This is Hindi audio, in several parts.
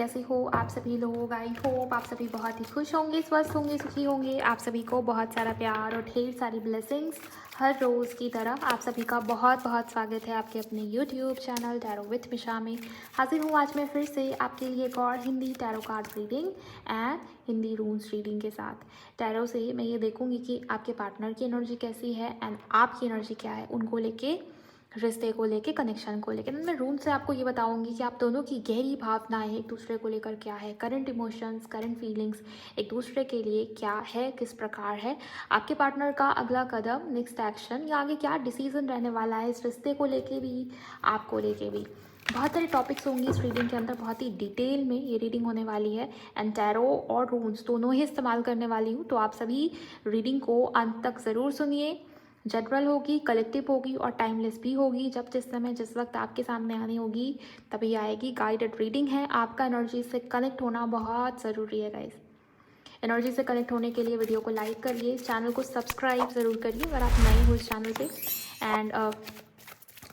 कैसे हो आप सभी लोग। आई होप आप सभी बहुत ही खुश होंगे, स्वस्थ होंगे, सुखी होंगे। आप सभी को बहुत सारा प्यार और ढेर सारी ब्लेसिंग्स हर रोज़ की तरह। आप सभी का बहुत बहुत स्वागत है आपके अपने यूट्यूब चैनल टैरो विथ मिशा में। हाजिर हूँ आज मैं फिर से आपके लिए एक और Hindi tarot card reading and Hindi रून्स reading के साथ। टैरो से मैं ये देखूँगी कि आपके पार्टनर की एनर्जी कैसी है एंड आपकी एनर्जी क्या है, उनको लेके, रिश्ते को लेके, कनेक्शन को लेके। मैं रूम से आपको ये बताऊंगी कि आप दोनों की गहरी भावनाएं एक दूसरे को लेकर क्या है, करंट इमोशंस, करंट फीलिंग्स एक दूसरे के लिए क्या है, किस प्रकार है, आपके पार्टनर का अगला कदम, नेक्स्ट एक्शन या आगे क्या डिसीजन रहने वाला है इस रिश्ते को लेके भी, आपको लेके भी। बहुत सारे टॉपिक्स होंगे इस रीडिंग के अंदर, बहुत ही डिटेल में ये रीडिंग होने वाली है एंड टैरो और रून्स दोनों ही इस्तेमाल करने वाली हूँ। तो आप सभी रीडिंग को अंत तक ज़रूर सुनिए। जनरल होगी, कलेक्टिव होगी और टाइमलेस भी होगी। जब जिस समय जिस वक्त आपके सामने आनी होगी तभी आएगी। गाइडेड रीडिंग है, आपका एनर्जी से कनेक्ट होना बहुत ज़रूरी है गाइस। एनर्जी से कनेक्ट होने के लिए वीडियो को लाइक करिए, चैनल को सब्सक्राइब ज़रूर करिए अगर आप नए हो इस चैनल पे एंड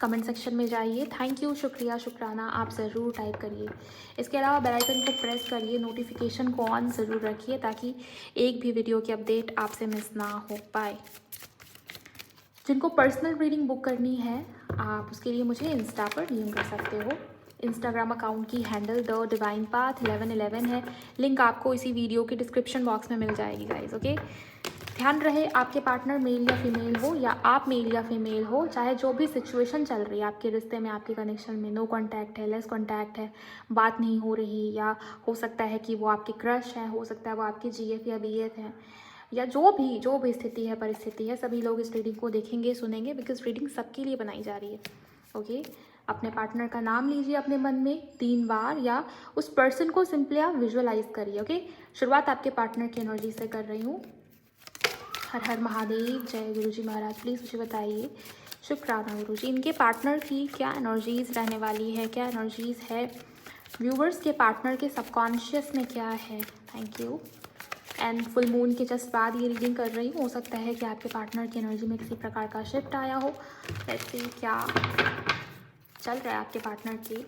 कमेंट सेक्शन में जाइए, थैंक यू, शुक्रिया, शुक्राना आप ज़रूर टाइप करिए। इसके अलावा बेल आइकन को प्रेस करिए, नोटिफिकेशन को ऑन ज़रूर रखिए ताकि एक भी वीडियो की अपडेट आपसे मिस ना हो पाए। जिनको पर्सनल रीडिंग बुक करनी है आप उसके लिए मुझे इंस्टा पर डीएम कर सकते हो। इंस्टाग्राम अकाउंट की हैंडल द डिवाइन पाथ 1111 है। लिंक आपको इसी वीडियो के डिस्क्रिप्शन बॉक्स में मिल जाएगी गाइज। ओके, ध्यान रहे आपके पार्टनर मेल या फीमेल हो या आप मेल या फीमेल हो, चाहे जो भी सिचुएशन चल रही है आपके रिश्ते में, आपके कनेक्शन में, नो कॉन्टैक्ट है, लेस कॉन्टैक्ट है, बात नहीं हो रही, या हो सकता है कि वो आपके क्रश हैं, हो सकता है वो आपके जीएफ या बीएफ हैं, या जो भी स्थिति है, परिस्थिति है, सभी लोग इस रीडिंग को देखेंगे, सुनेंगे, बिकॉज रीडिंग सबके लिए बनाई जा रही है। ओके, अपने पार्टनर का नाम लीजिए अपने मन में 3 बार या उस पर्सन को सिंपली आप विजुअलाइज करिए। ओके, शुरुआत आपके पार्टनर की एनर्जी से कर रही हूँ। हर हर महादेव, जय गुरु जी महाराज। प्लीज़ मुझे बताइए, शुक्राना गुरु जी, इनके पार्टनर की क्या एनर्जीज रहने वाली है, क्या एनर्जीज है व्यूवर्स के पार्टनर के सबकॉन्शियस में, क्या है। Thank you. And full moon के जस्ट बाद ये रीडिंग कर रही हूँ। हो सकता है कि आपके पार्टनर की एनर्जी में किसी प्रकार का शिफ्ट आया हो। लेट्स सी क्या चल रहा है आपके पार्टनर के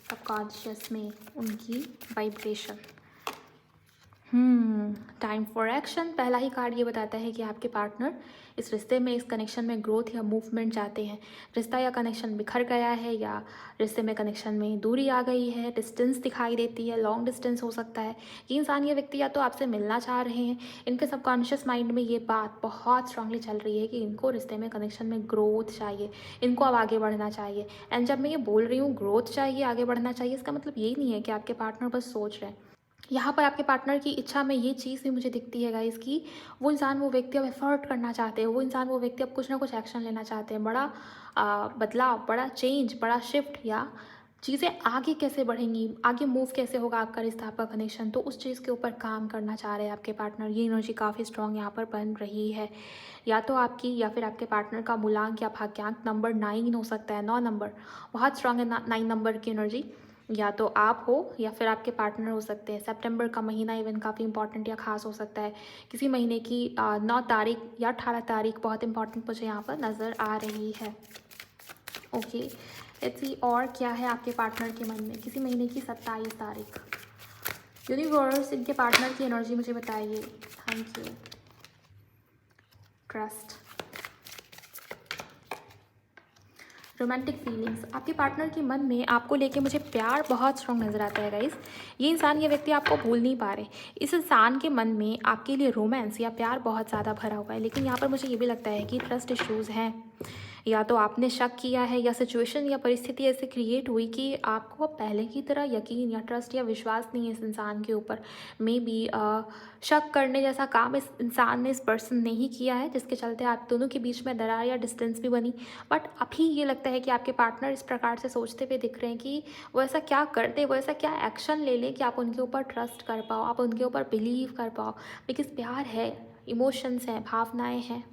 सबकॉन्शियस में, उनकी वाइब्रेशन। Time for action. पहला ही कार्ड ये बताता है कि आपके पार्टनर इस रिश्ते में, इस कनेक्शन में ग्रोथ या मूवमेंट चाहते हैं। रिश्ता या कनेक्शन बिखर गया है या रिश्ते में, कनेक्शन में दूरी आ गई है, डिस्टेंस दिखाई देती है, लॉन्ग डिस्टेंस हो सकता है। ये इंसान, ये व्यक्ति या तो आपसे मिलना चाह रहे हैं, इनके सबकॉन्शियस माइंड में ये बात बहुत स्ट्रांगली चल रही है कि इनको रिश्ते में, कनेक्शन में ग्रोथ चाहिए, इनको अब आगे बढ़ना चाहिए। एंड जब मैं ये बोल रही हूँ ग्रोथ चाहिए, आगे बढ़ना चाहिए, इसका मतलब यही नहीं है कि आपके पार्टनर बस सोच रहे हैं। यहाँ पर आपके पार्टनर की इच्छा में ये चीज़ भी मुझे दिखती है गाइस कि वो इंसान, वो व्यक्ति अब एफर्ट करना चाहते हैं, वो इंसान, वो व्यक्ति अब कुछ ना कुछ एक्शन लेना चाहते हैं। बड़ा बदलाव, बड़ा चेंज, बड़ा शिफ्ट, या चीज़ें आगे कैसे बढ़ेंगी, आगे मूव कैसे होगा आपका रिश्ता, आपका कनेक्शन, तो उस चीज़ के ऊपर काम करना चाह रहे हैं आपके पार्टनर। ये एनर्जी काफ़ी स्ट्रॉन्ग यहाँ पर बन रही है। या तो आपकी या फिर आपके पार्टनर का मूलांक या भाग्यांक नंबर 9 हो सकता है। 9 नंबर बहुत स्ट्रॉन्ग है, 9 नंबर की एनर्जी। या तो आप हो या फिर आपके पार्टनर हो सकते हैं। सितंबर का महीना इवन काफ़ी इंपॉर्टेंट या ख़ास हो सकता है। किसी महीने की 9 तारीख या 18 तारीख बहुत इंपॉर्टेंट मुझे यहाँ पर नज़र आ रही है। ओके, लेट्स सी और क्या है आपके पार्टनर के मन में। किसी महीने की 27 तारीख। यूनिवर्स, इनके पार्टनर की एनर्जी मुझे बताइए। Thank you. Trust, romantic feelings. आपके पार्टनर के मन में आपको लेके मुझे प्यार बहुत स्ट्रॉन्ग नज़र आता है गाइस। ये इंसान, ये व्यक्ति आपको भूल नहीं पा रहे। इस इंसान के मन में आपके लिए रोमांस या प्यार बहुत ज़्यादा भरा हुआ है, लेकिन यहाँ पर मुझे ये भी लगता है कि ट्रस्ट इश्यूज़ हैं। या तो आपने शक किया है या सिचुएशन या परिस्थिति ऐसे क्रिएट हुई कि आपको पहले की तरह यकीन या ट्रस्ट या विश्वास नहीं है इस इंसान के ऊपर। मे बी शक करने जैसा काम इस इंसान ने, इस पर्सन ने ही किया है, जिसके चलते आप दोनों के बीच में दरार या डिस्टेंस भी बनी। बट अभी ये लगता है कि आपके पार्टनर इस प्रकार से सोचते हुए दिख रहे हैं कि वो ऐसा क्या कर दे, वो ऐसा क्या एक्शन ले ले कि आप उनके ऊपर ट्रस्ट कर पाओ, आप उनके ऊपर बिलीव कर पाओ। बिकॉज प्यार है, इमोशंस हैं, भावनाएं हैं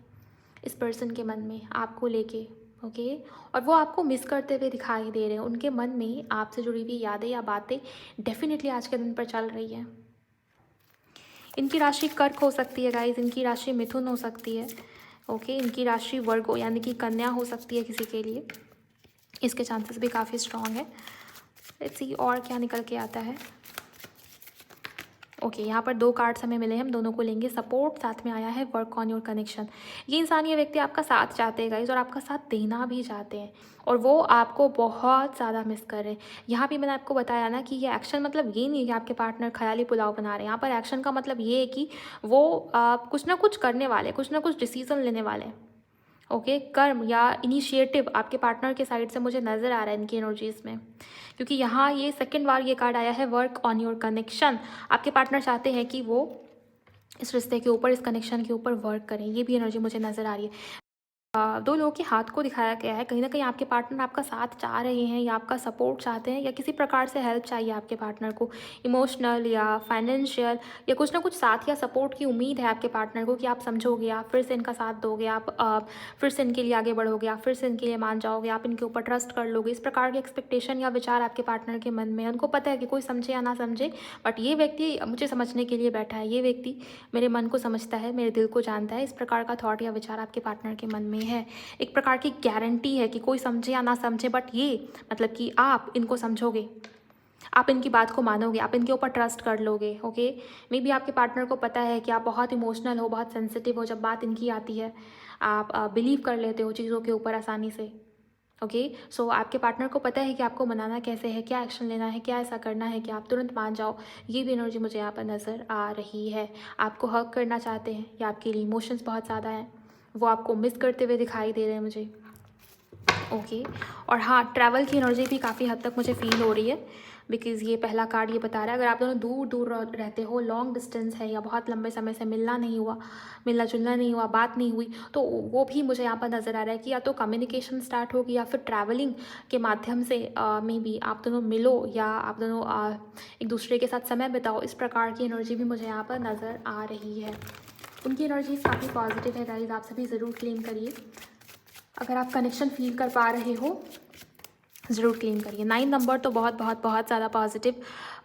इस पर्सन के मन में आपको लेके। ओके, और वो आपको मिस करते हुए दिखाई दे रहे हैं। उनके मन में आपसे जुड़ी हुई यादें या बातें डेफिनेटली आज के दिन पर चल रही हैं। इनकी राशि कर्क हो सकती है गाइज, इनकी राशि मिथुन हो सकती है। ओके, इनकी राशि वर्गो यानी कि कन्या हो सकती है किसी के लिए। इसके चांसेस भी काफ़ी स्ट्रॉन्ग है। लेट्स सी और क्या निकल के आता है। ओके, यहाँ पर 2 कार्ड्स हमें मिले हैं, हम दोनों को लेंगे। सपोर्ट साथ में आया है, वर्क ऑन योर कनेक्शन। ये इंसान, ये व्यक्ति आपका साथ चाहते हैं गाइस, और आपका साथ देना भी चाहते हैं, और वो आपको बहुत ज़्यादा मिस कर रहे हैं। यहाँ भी मैंने आपको बताया ना कि ये एक्शन मतलब ये नहीं है कि आपके पार्टनर ख़याली पुलाव बना रहे हैं। यहाँ पर एक्शन का मतलब ये है कि वो कुछ ना कुछ करने वाले, कुछ ना कुछ डिसीज़न लेने वाले हैं। ओके, कर्म या इनिशिएटिव आपके पार्टनर के साइड से मुझे नज़र आ रहा है इनकी एनर्जीज़ में, क्योंकि यहाँ ये सेकंड बार ये कार्ड आया है, वर्क ऑन योर कनेक्शन। आपके पार्टनर चाहते हैं कि वो इस रिश्ते के ऊपर, इस कनेक्शन के ऊपर वर्क करें। ये भी एनर्जी मुझे नज़र आ रही है। 2 लोगों के हाथ को दिखाया गया है। कहीं न कहीं आपके पार्टनर आपका साथ चाह रहे हैं, या आपका सपोर्ट चाहते हैं, या किसी प्रकार से हेल्प चाहिए आपके पार्टनर को, इमोशनल या फाइनेंशियल, या कुछ ना कुछ साथ या सपोर्ट की उम्मीद है आपके पार्टनर को कि आप समझोगे, आप फिर से इनका साथ दोगे, आप फिर से इनके लिए आगे बढ़ोगे, आप फिर से इनके लिए मान जाओगे, आप इनके ऊपर ट्रस्ट कर लोगे। इस प्रकार के एक्सपेक्टेशन या विचार आपके पार्टनर के मन में है। उनको पता है कि कोई समझे या ना समझे, बट ये व्यक्ति मुझे समझने के लिए बैठा है। ये व्यक्ति मेरे मन को समझता है, मेरे दिल को जानता है। इस प्रकार का थॉट या विचार आपके पार्टनर के मन में है। एक प्रकार की गारंटी है कि कोई समझे या ना समझे, बट ये मतलब कि आप इनको समझोगे, आप इनकी बात को मानोगे, आप इनके ऊपर ट्रस्ट कर लोगे। ओके, मे बी आपके पार्टनर को पता है कि आप बहुत इमोशनल हो, बहुत सेंसिटिव हो। जब बात इनकी आती है, आप बिलीव कर लेते हो चीज़ों के ऊपर आसानी से। ओके, सो आपके पार्टनर को पता है कि आपको मनाना कैसे है, क्या एक्शन लेना है, क्या ऐसा करना है कि आप तुरंत मान जाओ। ये भी एनर्जी मुझे यहाँ पर नज़र आ रही है। आपको हग करना चाहते हैं, या आपके लिए इमोशंस बहुत ज़्यादा हैं, वो आपको मिस करते हुए दिखाई दे रहे हैं मुझे। ओके, और हाँ, ट्रैवल की एनर्जी भी काफ़ी हद तक मुझे फील हो रही है, बिकॉज़ ये पहला कार्ड ये बता रहा है, अगर आप दोनों दूर दूर रहते हो, लॉन्ग डिस्टेंस है, या बहुत लंबे समय से मिलना नहीं हुआ, मिलना जुलना नहीं हुआ, बात नहीं हुई, तो वो भी मुझे यहाँ पर नज़र आ रहा है कि या तो कम्युनिकेशन स्टार्ट होगी, या फिर ट्रैवलिंग के माध्यम से मे बी आप दोनों मिलो, या आप दोनों एक दूसरे के साथ समय बिताओ। इस प्रकार की एनर्जी भी मुझे यहाँ पर नज़र आ रही है। उनकी एनर्जीज काफ़ी पॉजिटिव है गाइज, आप सभी ज़रूर क्लेम करिए। अगर आप कनेक्शन फील कर पा रहे हो, ज़रूर क्लेम करिए। 9 नंबर तो बहुत बहुत बहुत ज़्यादा पॉजिटिव,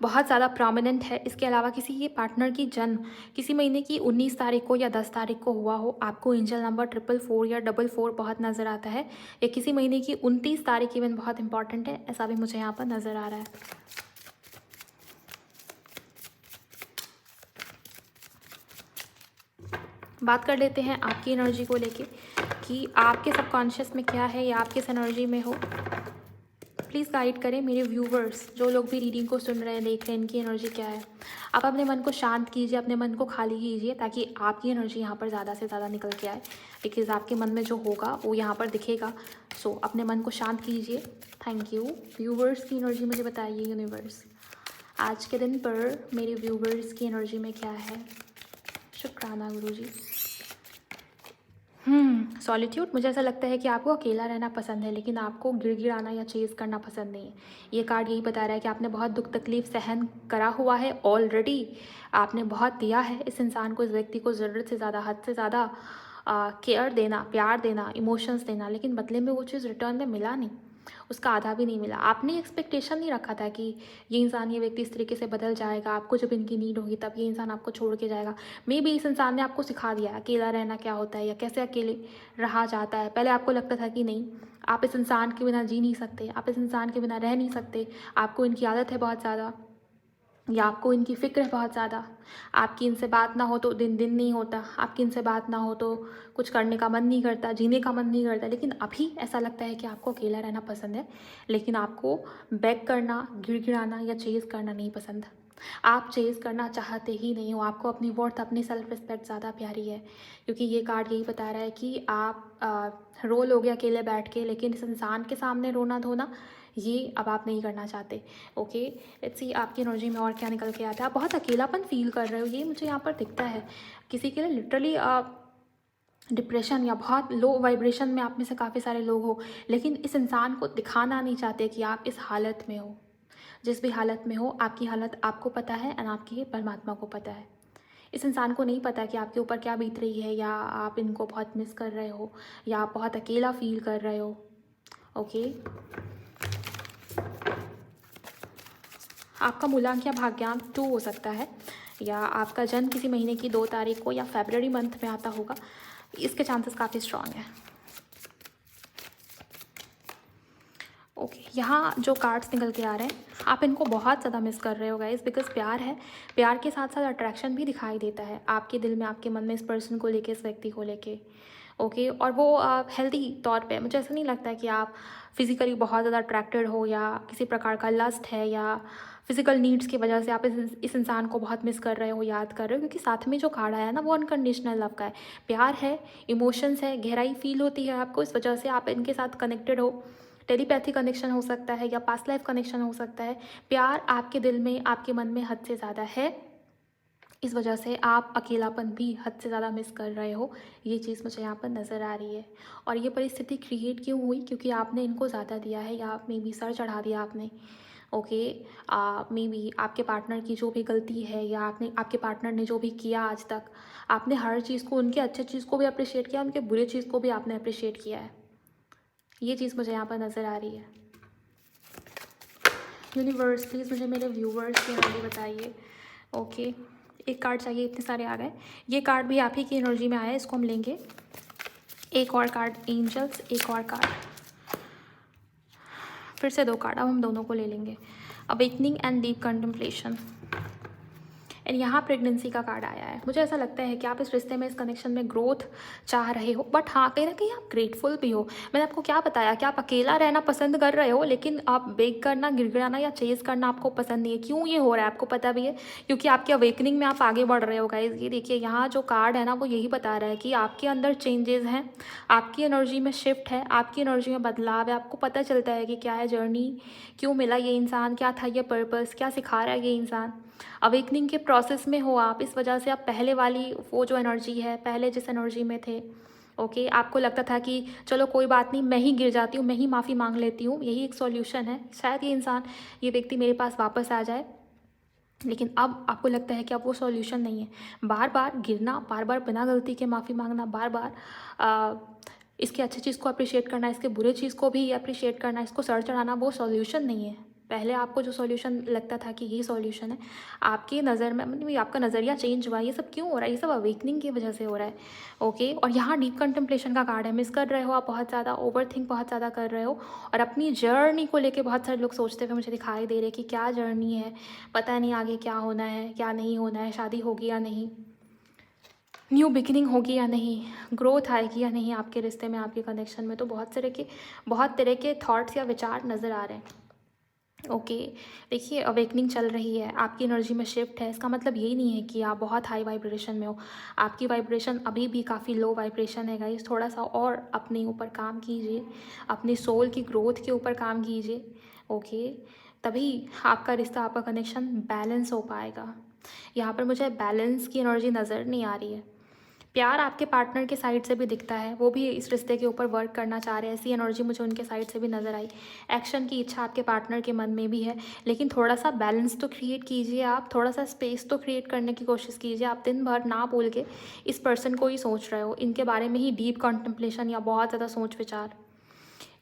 बहुत ज़्यादा प्रोमिनेंट है। इसके अलावा किसी के पार्टनर की जन्म किसी महीने की 19 तारीख को या 10 तारीख को हुआ हो, आपको एंजल नंबर 444 या 44 बहुत नज़र आता है, या किसी महीने की 29 तारीख इवन बहुत इंपॉर्टेंट है, ऐसा भी मुझे यहाँ पर नज़र आ रहा है। बात कर लेते हैं आपकी एनर्जी को लेके कि आपके सबकॉन्शियस में क्या है, या आप किस एनर्जी में हो। प्लीज़ गाइड करें मेरे व्यूवर्स, जो लोग भी रीडिंग को सुन रहे हैं, देख रहे हैं, इनकी एनर्जी क्या है। आप अपने मन को शांत कीजिए, अपने मन को खाली कीजिए, ताकि आपकी एनर्जी यहाँ पर ज़्यादा से ज़्यादा निकल के आए, बिकॉज़ आपके मन में जो होगा वो यहाँ पर दिखेगा। सो अपने मन को शांत कीजिए। Thank you. व्यूवर्स की एनर्जी मुझे बताइए यूनिवर्स, आज के दिन पर मेरे व्यूवर्स की एनर्जी में क्या है। शुक्राना गुरुजी। सॉलिट्यूड, मुझे ऐसा लगता है कि आपको अकेला रहना पसंद है, लेकिन आपको गिड़गिड़ाना या चेज़ करना पसंद नहीं है। ये कार्ड यही बता रहा है कि आपने बहुत दुख तकलीफ सहन करा हुआ है ऑलरेडी, आपने बहुत दिया है इस इंसान को, इस व्यक्ति को, ज़रूरत से ज़्यादा, हद से ज़्यादा केयर देना, प्यार देना, इमोशंस देना, लेकिन बदले में वो चीज़ रिटर्न में मिला नहीं, उसका आधा भी नहीं मिला। आपने एक्सपेक्टेशन नहीं रखा था कि ये इंसान, ये व्यक्ति इस तरीके से बदल जाएगा, आपको जब इनकी नीड होगी तब ये इंसान आपको छोड़ के जाएगा। मे बी इस इंसान ने आपको सिखा दिया अकेला रहना क्या होता है, या कैसे अकेले रहा जाता है। पहले आपको लगता था कि नहीं, आप इस इंसान के बिना जी नहीं सकते, आप इस इंसान के बिना रह नहीं सकते, आपको इनकी आदत है बहुत ज़्यादा, या आपको इनकी फ़िक्र है बहुत ज़्यादा, आपकी इनसे बात ना हो तो दिन दिन नहीं होता, आपकी इनसे बात ना हो तो कुछ करने का मन नहीं करता, जीने का मन नहीं करता। लेकिन अभी ऐसा लगता है कि आपको अकेला रहना पसंद है, लेकिन आपको बेग करना, गिड़गिड़ाना या चेज़ करना नहीं पसंद। आप चेज़ करना चाहते ही नहीं हो, आपको अपनी वर्थ, अपनी सेल्फ रिस्पेक्ट ज़्यादा प्यारी है, क्योंकि ये कार्ड यही बता रहा है कि आप रो लोगे अकेले बैठ के, लेकिन इस इंसान के सामने रोना धोना ये अब आप नहीं करना चाहते। ओके, लेट्स सी आपकी एनर्जी में और क्या निकल के आता है। आप बहुत अकेलापन फील कर रहे हो, ये मुझे यहाँ पर दिखता है। किसी के लिए लिटरली डिप्रेशन या बहुत लो वाइब्रेशन में आप में से काफ़ी सारे लोग हो, लेकिन इस इंसान को दिखाना नहीं चाहते कि आप इस हालत में हो। जिस भी हालत में हो, आपकी हालत आपको पता है, और आपकी परमात्मा को पता है। इस इंसान को नहीं पता कि आपके ऊपर क्या बीत रही है, या आप इनको बहुत मिस कर रहे हो, या आप बहुत अकेला फील कर रहे हो। ओके, आपका मूलांक या भाग्यांक 2 हो सकता है, या आपका जन्म किसी महीने की 2 तारीख को या फरवरी मंथ में आता होगा। इसके चांसेस काफ़ी स्ट्रांग हैं। ओके यहाँ जो कार्ड्स निकल के आ रहे हैं, आप इनको बहुत ज़्यादा मिस कर रहे हो गाइस, बिकॉज प्यार है, प्यार के साथ साथ अट्रैक्शन भी दिखाई देता है आपके दिल में, आपके मन में इस पर्सन को लेके, इस व्यक्ति को लेके। ओके और वो हेल्दी तौर पे, मुझे ऐसा नहीं लगता है कि आप फिज़िकली बहुत ज़्यादा अट्रैक्टेड हो या किसी प्रकार का लस्ट है या फिज़िकल नीड्स की वजह से आप इस इंसान को बहुत मिस कर रहे हो, याद कर रहे हो, क्योंकि साथ में जो कार्ड आया है ना वो अनकंडीशनल लव का है। प्यार है, इमोशंस है, गहराई फील होती है आपको, इस वजह से आप इनके साथ कनेक्टेड हो। टेलीपैथी कनेक्शन हो सकता है या पास्ट लाइफ कनेक्शन हो सकता है। प्यार आपके दिल में, आपके मन में हद से ज़्यादा है, इस वजह से आप अकेलापन भी हद से ज़्यादा मिस कर रहे हो। ये चीज़ मुझे यहाँ पर नज़र आ रही है। और ये परिस्थिति क्रिएट क्यों हुई? क्योंकि आपने इनको ज़्यादा दिया है या मे बी सर चढ़ा दिया आपने। ओके मे बी आपके पार्टनर की जो भी गलती है या आपके पार्टनर ने जो भी किया आज तक, आपने हर चीज़ को, उनके अच्छे चीज़ को भी अप्रिशिएट किया, उनके बुरे चीज़ को भी आपने अप्रिशिएट किया है। ये चीज़ मुझे यहाँ पर नज़र आ रही है। यूनिवर्स प्लीज़ मुझे मेरे व्यूवर्स की एनर्जी बताइए। ओके एक कार्ड चाहिए, इतने सारे आ गए। ये कार्ड भी आप ही की एनर्जी में आया है, इसको हम लेंगे। एक और कार्ड एंजल्स, एक और कार्ड, फिर से 2 कार्ड, अब हम दोनों को ले लेंगे। Awakening and deep contemplation. And यहाँ प्रेगनेंसी का कार्ड आया है। मुझे ऐसा लगता है कि आप इस रिश्ते में, इस कनेक्शन में ग्रोथ चाह रहे हो, बट हाँ कहीं ना कहीं आप ग्रेटफुल भी हो। मैंने आपको क्या बताया कि आप अकेला रहना पसंद कर रहे हो, लेकिन आप बेग करना, गिड़गिड़ाना या चेज़ करना आपको पसंद नहीं है। क्यों ये हो रहा है आपको पता भी है? क्योंकि आपके अवेकनिंग में आप आगे बढ़ रहे हो गाइज। ये देखिए यहाँ जो कार्ड है ना वो यही बता रहा है कि आपके अंदर चेंजेस हैं, आपकी एनर्जी में शिफ्ट है, आपकी एनर्जी में बदलाव है। आपको पता चलता है कि क्या है जर्नी, क्यों मिला ये इंसान, क्या था ये पर्पस, क्या सिखा रहा है ये इंसान। अवेकनिंग के प्रोसेस में हो आप, इस वजह से आप पहले वाली वो जो एनर्जी है, पहले जिस एनर्जी में थे, ओके आपको लगता था कि चलो कोई बात नहीं, मैं ही गिर जाती हूँ, मैं ही माफ़ी मांग लेती हूँ, यही एक सॉल्यूशन है, शायद ये इंसान, ये व्यक्ति मेरे पास वापस आ जाए। लेकिन अब आपको लगता है कि अब वो सॉल्यूशन नहीं है। बार बार गिरना, बार बार बिना गलती के माफ़ी मांगना, बार बार इसके अच्छी चीज़ को अप्रिशिएट करना, इसके बुरे चीज़ को भी अप्रिशिएट करना, इसको सर चढ़ाना, वो सॉल्यूशन नहीं है। पहले आपको जो सॉल्यूशन लगता था कि ये सॉल्यूशन है, आपकी नज़र में, मतलब आपका नज़रिया चेंज हुआ। ये सब क्यों हो रहा है? ये सब अवेकनिंग की वजह से हो रहा है। ओके और यहाँ डीप कंटेम्पलेशन का कार्ड है। मिस कर रहे हो आप बहुत ज़्यादा, ओवरथिंक बहुत ज़्यादा कर रहे हो, और अपनी जर्नी को लेके बहुत सारे लोग सोचते हुए मुझे दिखाई दे रहे हैं कि क्या जर्नी है, पता नहीं आगे क्या होना है, क्या नहीं होना है, शादी होगी या नहीं, न्यू बिगिनिंग होगी या नहीं, ग्रोथ आएगी या नहीं आपके रिश्ते में, आपके कनेक्शन में। तो बहुत तरह के थॉट्स या विचार नज़र आ रहे हैं। ओके देखिए अवेकनिंग चल रही है, आपकी एनर्जी में शिफ्ट है। इसका मतलब यही नहीं है कि आप बहुत हाई वाइब्रेशन में हो, आपकी वाइब्रेशन अभी भी काफ़ी लो वाइब्रेशन है गाइस। थोड़ा सा और अपने ऊपर काम कीजिए, अपनी सोल की ग्रोथ के ऊपर काम कीजिए। ओके तभी आपका रिश्ता, आपका कनेक्शन बैलेंस हो पाएगा। यहाँ पर मुझे बैलेंस की एनर्जी नज़र नहीं आ रही है। प्यार आपके पार्टनर के साइड से भी दिखता है, वो भी इस रिश्ते के ऊपर वर्क करना चाह रहे हैं, ऐसी एनर्जी मुझे उनके साइड से भी नज़र आई। एक्शन की इच्छा आपके पार्टनर के मन में भी है, लेकिन थोड़ा सा बैलेंस तो क्रिएट कीजिए आप, थोड़ा सा स्पेस तो क्रिएट करने की कोशिश कीजिए। आप दिन भर ना बोल के इस पर्सन को ही सोच रहे हो, इनके बारे में ही डीप कॉन्टेम्पलेशन या बहुत ज़्यादा सोच विचार।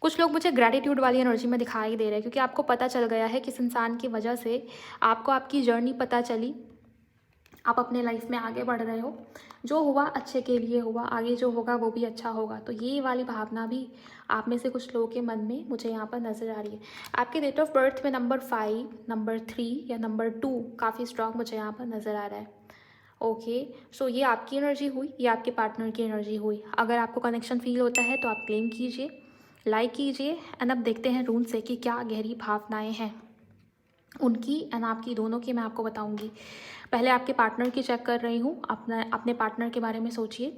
कुछ लोग मुझे ग्रैटिट्यूड वाली एनर्जी में दिखाई दे रहे हैं, क्योंकि आपको पता चल गया है कि इस इंसान की वजह से आपको आपकी जर्नी पता चली, आप अपने लाइफ में आगे बढ़ रहे हो। जो हुआ अच्छे के लिए हुआ, आगे जो होगा वो भी अच्छा होगा। तो ये वाली भावना भी आप में से कुछ लोगों के मन में मुझे यहाँ पर नज़र आ रही है। आपके डेट ऑफ बर्थ में नंबर 5, नंबर 3 या नंबर 2 काफ़ी स्ट्रॉन्ग मुझे यहाँ पर नज़र आ रहा है। ओके सो ये आपकी एनर्जी हुई, ये आपके पार्टनर की एनर्जी हुई। अगर आपको कनेक्शन फील होता है तो आप क्लेम कीजिए, लाइक कीजिए। एंड अब देखते हैं रूम से कि क्या गहरी भावनाएँ हैं उनकी एंड आपकी, दोनों की मैं आपको बताऊंगी। पहले आपके पार्टनर की चेक कर रही हूँ, अपने पार्टनर के बारे में सोचिए।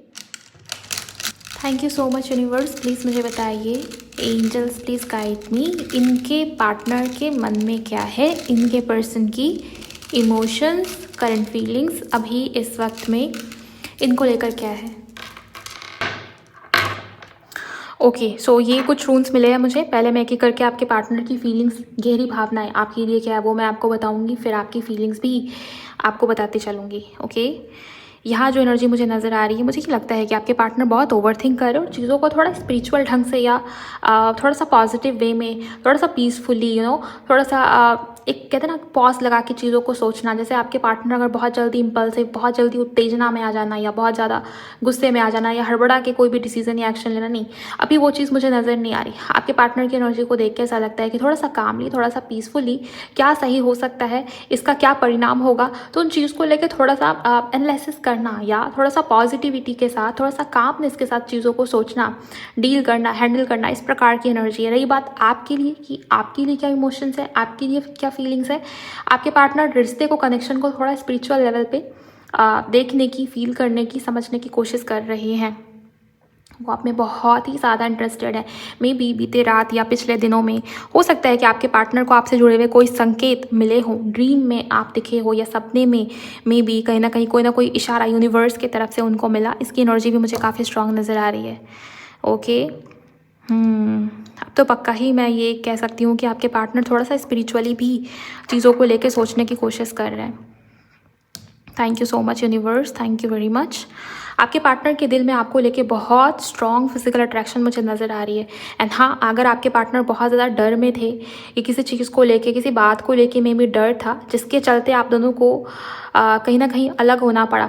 Thank you so much universe, please मुझे बताइए, एंजल्स प्लीज़ गाइड मी, इनके पार्टनर के मन में क्या है, इनके पर्सन की इमोशंस, करंट फीलिंग्स अभी इस वक्त में इनको लेकर क्या है। ओके सो ये कुछ रून्स मिले हैं मुझे। पहले मैं एक एक करके आपके पार्टनर की फीलिंग्स, गहरी भावनाएं आपके लिए क्या है वो मैं आपको बताऊंगी, फिर आपकी फीलिंग्स भी आपको बताते चलूँगी। ओके यहाँ जो एनर्जी मुझे नज़र आ रही है, मुझे ये लगता है कि आपके पार्टनर बहुत ओवरथिंक कर रहे हो और चीज़ों को थोड़ा स्पिरिचुअल ढंग से या थोड़ा सा पॉजिटिव वे में, थोड़ा सा पीसफुली थोड़ा सा एक कहते हैं ना पॉज लगा के चीज़ों को सोचना। जैसे आपके पार्टनर अगर बहुत जल्दी इम्पल्सिव, बहुत जल्दी उत्तेजना में आ जाना या बहुत ज़्यादा गुस्से में आ जाना या हड़बड़ा के कोई भी डिसीजन या एक्शन लेना, नहीं, अभी वो चीज़ मुझे नज़र नहीं आ रही। आपके पार्टनर की एनर्जी को देख के ऐसा लगता है कि थोड़ा सा कामली, थोड़ा सा पीसफुली क्या सही हो सकता है, इसका क्या परिणाम होगा, तो उन चीज़ को लेकर थोड़ा सा एनालिसिस करना या थोड़ा सा पॉजिटिविटी के साथ, थोड़ा सा कामनेस के साथ चीज़ों को सोचना, डील करना, हैंडल करना, इस प्रकार की एनर्जी है। रही बात आपके लिए कि आपके लिए क्या इमोशंस है, आपके लिए क्या फीलिंग्स है, आपके पार्टनर रिश्ते को, कनेक्शन को थोड़ा स्पिरिचुअल लेवल पे देखने की, फील करने की, समझने की कोशिश कर रहे हैं। वो आप में बहुत ही ज़्यादा इंटरेस्टेड है। मे बी बीते रात या पिछले दिनों में हो सकता है कि आपके पार्टनर को आपसे जुड़े हुए कोई संकेत मिले हों, ड्रीम में आप दिखे हो या सपने में, मे बी कहीं ना कहीं कोई ना कोई इशारा यूनिवर्स की तरफ से उनको मिला। इसकी एनर्जी भी मुझे काफ़ी स्ट्रांग नज़र आ रही है। ओके, अब तो पक्का ही मैं ये कह सकती हूँ कि आपके पार्टनर थोड़ा सा स्पिरिचुअली भी चीज़ों को लेकर सोचने की कोशिश कर रहे हैं। Thank you so much universe, thank you very much. आपके पार्टनर के दिल में आपको लेके बहुत स्ट्रॉन्ग फिजिकल अट्रैक्शन मुझे नज़र आ रही है। एंड हाँ, अगर आपके पार्टनर बहुत ज़्यादा डर में थे कि किसी चीज़ को लेके, किसी बात को लेके में भी डर था, जिसके चलते आप दोनों को कहीं ना कहीं अलग होना पड़ा,